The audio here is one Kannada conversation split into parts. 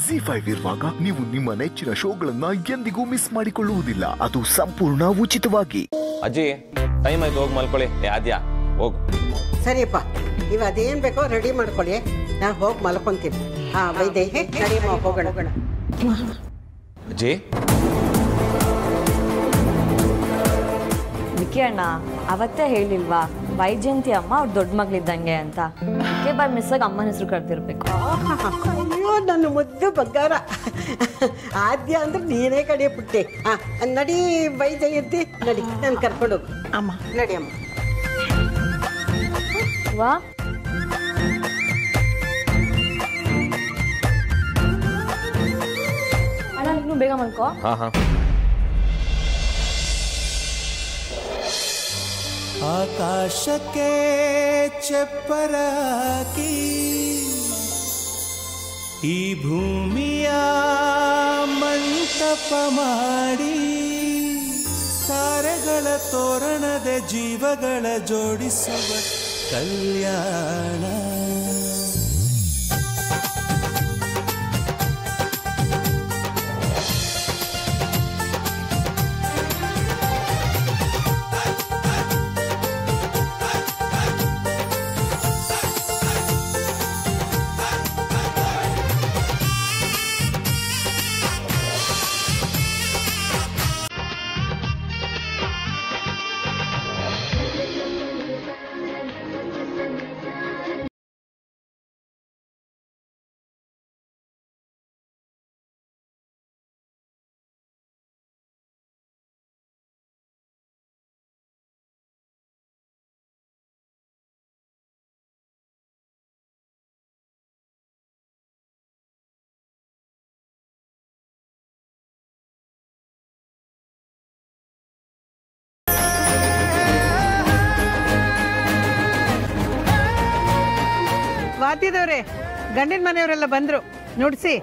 ZEE5 ಇರುವಾಗ ನೀವು ನಿಮ್ಮ ನೆಚ್ಚಿನ ಶೋಗಳನ್ನ ಎಂದಿಗೂ ಮಿಸ್ ಮಾಡಿಕೊಳ್ಳುವುದಿಲ್ಲ. ಅದು ಸಂಪೂರ್ಣ ಉಚಿತವಾಗಿ. ಅಜ್ಜಿ ಟೈಮ್ ಆಯ್ತು, ಹೋಗಿ ಮಲ್ಕೊಳ್ಳಿ. ಆದ್ಯಾ ಹೋಗು. ಸರಿಯಪ್ಪ, ನೀವು ಅದೇನ್ ಬೇಕೋ ರೆಡಿ ಮಾಡ್ಕೊಳ್ಳಿ, ನಾನು ಹೋಗಿ ಮಲ್ಕೊಂತೀನಿ. ವೈದೇಹಿ ನಡಿ ಹೋಗೋಣ. ಅಜ್ಜಿ ವಿಕಿ ಅಣ್ಣ ಅವತ್ತೇ ಹೇಳಿಲ್ವಾ ವೈಜಯಂತಿ ಅಮ್ಮ ಅವ್ರ ದೊಡ್ಡ ಮಗಳಿದ್ದಂಗೆ ಅಂತ. ಅದಕ್ಕೆ ಬೈ ಮಿಸ್ಸಾಗಿ ಅಮ್ಮನ ಹೆಸರು ಕರೆದಿರ್ಬೇಕು. ಅಯ್ಯೋ ನನ್ನ ಮುದ್ದು ಬಂಗಾರ. ಆದ್ಯ ಅಂದ್ರೆ ನೀನೇ ಕಡೆ ಪುಟ್ಟೆ. ನಡಿ ವೈಜಯಂತಿ, ನಡಿ, ನಾನು ಕರ್ಕೊಂಡು ಹೋಗು. ಅಮ್ಮ ನಡಿ ಅಮ್ಮ. ವಾ ಅಣ್ಣ ನೀನು ಬೇಗ ಮಲ್ಕೋ. ಆಕಾಶಕ್ಕೆ ಚಪ್ಪರಾಕಿ ಈ ಭೂಮಿಯ ಮಂಟಪ ಮಾಡಿ ತಾರೆಗಳ ತೋರಣದ ಜೀವಗಳ ಜೋಡಿಸುವ ಕಲ್ಯಾಣ. ವಾದ್ಯದವ್ರೆ, ಗಂಡಿನ ಮನೆಯವರೆಲ್ಲ ಬಂದ್ರು, ನುಡ್ಸಿ.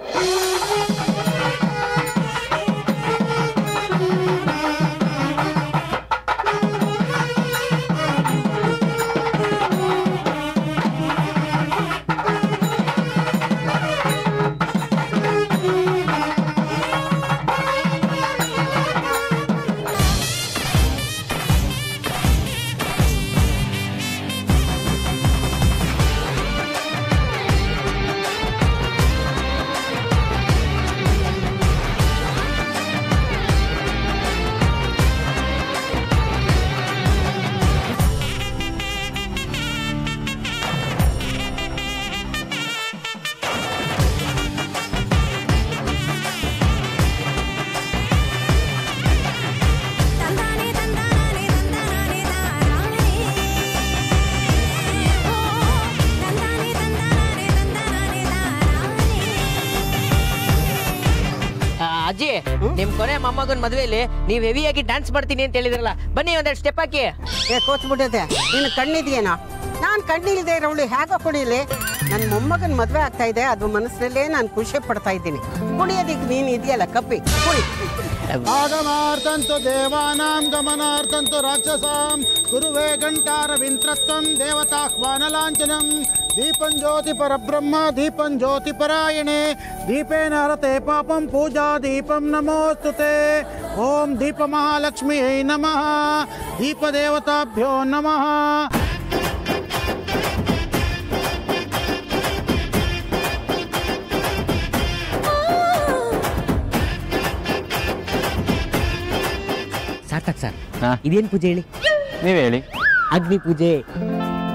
ಅಜ್ಜಿ, ನಿಮ್ ಕೊನೆ ಮೊಮ್ಮಗನ್ ಮದ್ವೆಲಿ ನೀವ್ ಹೆವಿಯಾಗಿ ಡ್ಯಾನ್ಸ್ ಮಾಡ್ತೀನಿ ಅಂತ ಹೇಳಿದ್ರಲ್ಲ, ಬನ್ನಿ ಒಂದೆರಡು ಸ್ಟೆಪ್ ಹಾಕಿ. ಕೂತ್ಬಿಟ್ಟಿದೆ, ನೀನು ಕಣ್ಣಿದೆಯೇನೋ? ನಾನು ಕಣ್ಣಿಲ್ದೆ ಇರೋಳು ಹೇಗೋ ಕುಣಿಲಿ? ನನ್ನ ಮೊಮ್ಮಗನ ಮದ್ವೆ ಆಗ್ತಾ ಇದೆ, ಅದು ಮನಸ್ಸಲ್ಲೇ ನಾನು ಖುಷಿ ಪಡ್ತಾ ಇದ್ದೀನಿ. ಕುಣಿಯೋದಿಕ್ಕೆ ನೀನು ಇದೆಯಲ್ಲ ಕಪ್ಪಿ, ಕುಣಿ. ಆಗಮಾರ್ಥಂತು ದೇವಾನಾಂ ಗಮನಾರ್ಥಂತು ರಾಕ್ಷಸಾಂ ಗುರುವೇ ಗಂಟಾರ ವಿಂತ್ರತ್ವಂ ದೇವತಾಹ್ವಾನ ಲಾಂಛನಂ ದೀಪಂ ಜ್ಯೋತಿ ಪರಬ್ರಹ್ಮ ದೀಪಂ ಜ್ಯೋತಿ ಪರಾಯಣೆ ದೀಪೇನ ಹರತೆ ಪಾಪಂ ಪೂಜಾ ದೀಪಂ ನಮೋಸ್ತುತೆ. ಓಂ ದೀಪ ಮಹಾಲಕ್ಷ್ಮಿಯೈ ನಮಃ. ದೀಪ ದೇವತಾಭ್ಯೋ ನಮಃ. ಸಾರ್ಥಕ್ ಸರ್, ಇದೇನ್ ಪೂಜೆ ಹೇಳಿ? ನೀವೇ ಹೇಳಿ. ಅಗ್ನಿ ಪೂಜೆ.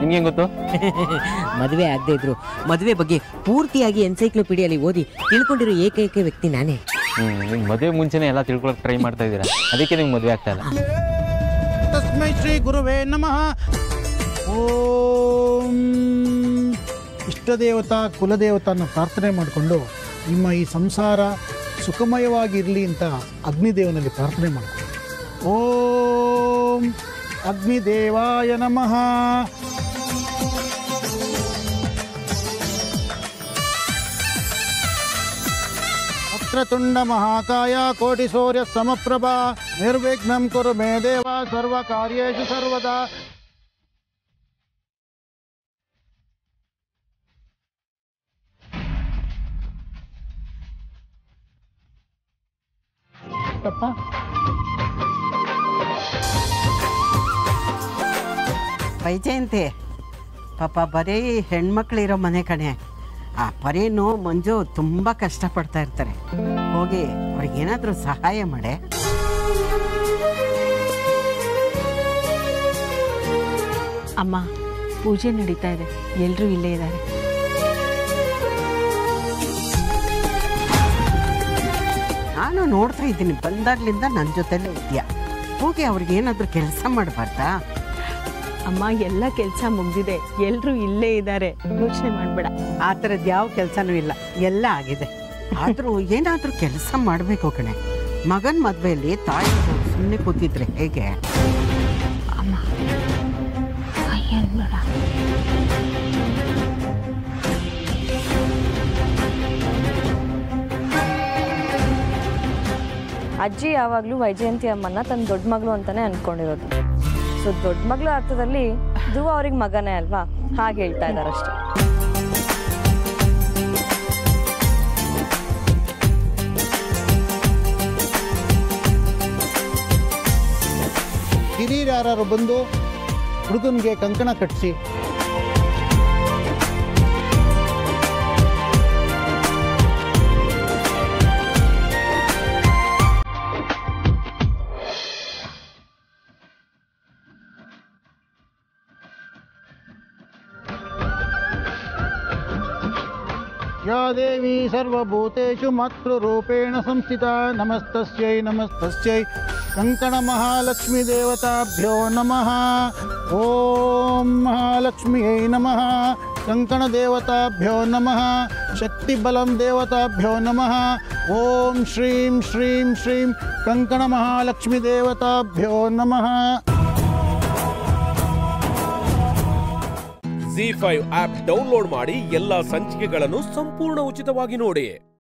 ನಿಮ್ಗೆ ಗೊತ್ತು? ಮದುವೆ ಆಗದೆ ಇದ್ರು ಮದುವೆ ಬಗ್ಗೆ ಪೂರ್ತಿಯಾಗಿ ಎನ್ಸೈಕ್ಲೋಪೀಡಿಯಲ್ಲಿ ಓದಿ ತಿಳ್ಕೊಂಡಿರೋ ಏಕೈಕ ವ್ಯಕ್ತಿ ನಾನೇ. ನಿಮ್ ಮದುವೆ ಮುಂಚೆನೆ ಎಲ್ಲ ತಿಳ್ಕೊಳಕ್ ಟ್ರೈ ಮಾಡ್ತಾ ಇದ್ದೀರಾ, ಅದಕ್ಕೆ ನಿಮ್ಗೆ ಮದುವೆ ಆಗ್ತಾ ಇಲ್ಲ. ತಸ್ಮೈ ಶ್ರೀ ಗುರುವೇ ನಮಃ. ಓಂ ಇಷ್ಟದೇವತಾ ಕುಲದೇವತಾನ ಪ್ರಾರ್ಥನೆ ಮಾಡಿಕೊಂಡು ನಿಮ್ಮ ಈ ಸಂಸಾರ ಸುಖಮಯವಾಗಿರಲಿ ಅಂತ ಅಗ್ನಿದೇವನಲ್ಲಿ ಪ್ರಾರ್ಥನೆ ಮಾಡಿಕೊಂಡು. ಓಂ ಅಗ್ನಿದೇವಾಯ ನಮಃ. ವಕ್ರತುಂಡ ಮಹಾಕಾಯ ಕೋಟಿ ಸೂರ್ಯ ಸಮಪ್ರಭಾ ನಿರ್ವಿಘ್ನಂ ಕುರು ಮೇ ದೇವ ಸರ್ವ ಕಾರ್ಯೇಷು ಸರ್ವದಾ. ಪಪ್ಪ. ವೈಜಯಂತಿ ಪಾಪ ಬರೀ ಹೆಣ್ಮಕ್ಳಿರೋ ಮನೆ ಕಣೆ. ಆ ಪರೇನು ಮಂಜು ತುಂಬ ಕಷ್ಟಪಡ್ತಾ ಇರ್ತಾರೆ. ಹೋಗಿ ಅವ್ರಿಗೇನಾದರೂ ಸಹಾಯ ಮಾಡೆ. ಅಮ್ಮ, ಪೂಜೆ ನಡೀತಾ ಇದೆ, ಎಲ್ಲರೂ ಇಲ್ಲೇ ಇದ್ದಾರೆ. ನಾನು ನೋಡ್ತಾ ಇದ್ದೀನಿ, ಬಂದಾಗ್ಲಿಂದ ನನ್ನ ಜೊತೆಲೇ ಇದೆಯಾ. ಹೋಗಿ ಅವ್ರಿಗೇನಾದರೂ ಕೆಲಸ ಮಾಡಬಾರ್ದಾ? ಅಮ್ಮ, ಎಲ್ಲ ಕೆಲಸ ಮುಗ್ದಿದೆ, ಎಲ್ಲರೂ ಇಲ್ಲೇ ಇದ್ದಾರೆ, ಯೋಚನೆ ಮಾಡಬೇಡ. ಆ ಥರದ್ದು ಯಾವ ಕೆಲಸನೂ ಇಲ್ಲ, ಎಲ್ಲ ಆಗಿದೆ. ಆದರೂ ಏನಾದರೂ ಕೆಲಸ ಮಾಡಬೇಕು ಕಣೆ. ಮಗನ ಮದುವೆಯಲ್ಲಿ ತಾಯಿ ಸುಮ್ಮನೆ ಕೂತಿದ್ರೆ ಹೇಗೆ? ಅಜ್ಜಿ ಯಾವಾಗಲೂ ವೈಜಯಂತಿ ಅಮ್ಮನ ತನ್ನ ದೊಡ್ಡ ಮಗಳು ಅಂತಾನೆ ಅನ್ಕೊಂಡಿರೋದು. ಸೊ ದೊಡ್ಡ ಮಗಳು ಅರ್ಥದಲ್ಲಿ ಧ್ರುವ ಅವ್ರಿಗೆ ಮಗನೇ ಅಲ್ವಾ, ಹಾಗೆ ಹೇಳ್ತಾ ಇದ್ದಾರೆ ಅಷ್ಟೇ. ಹಿರಿಯರು ಯಾರು ಬಂದು ಹುಡುಗನಿಗೆ ಕಂಕಣ ಕಟ್ಟಿಸಿ. या देवी सर्वभूतेषु मातृरूपेण संस्थिता नमस्तस्यै नमस्तस्यै कंकणमहालक्ष्मी देवताभ्यो नमः। ओम महालक्ष्म्यै नमः। कंकणदेवताभ्यो नमः। शक्तिबलं देवताभ्यो नमः। ओम श्रीं श्रीं श्रीं कंकणमहालक्ष्मी देवताभ्यो नमः। ZEE5 ಆಪ್ ಡೌನ್ಲೋಡ್ ಮಾಡಿ ಎಲ್ಲಾ ಸಂಚಿಕೆಗಳನ್ನು ಸಂಪೂರ್ಣ ಉಚಿತವಾಗಿ ನೋಡಿ.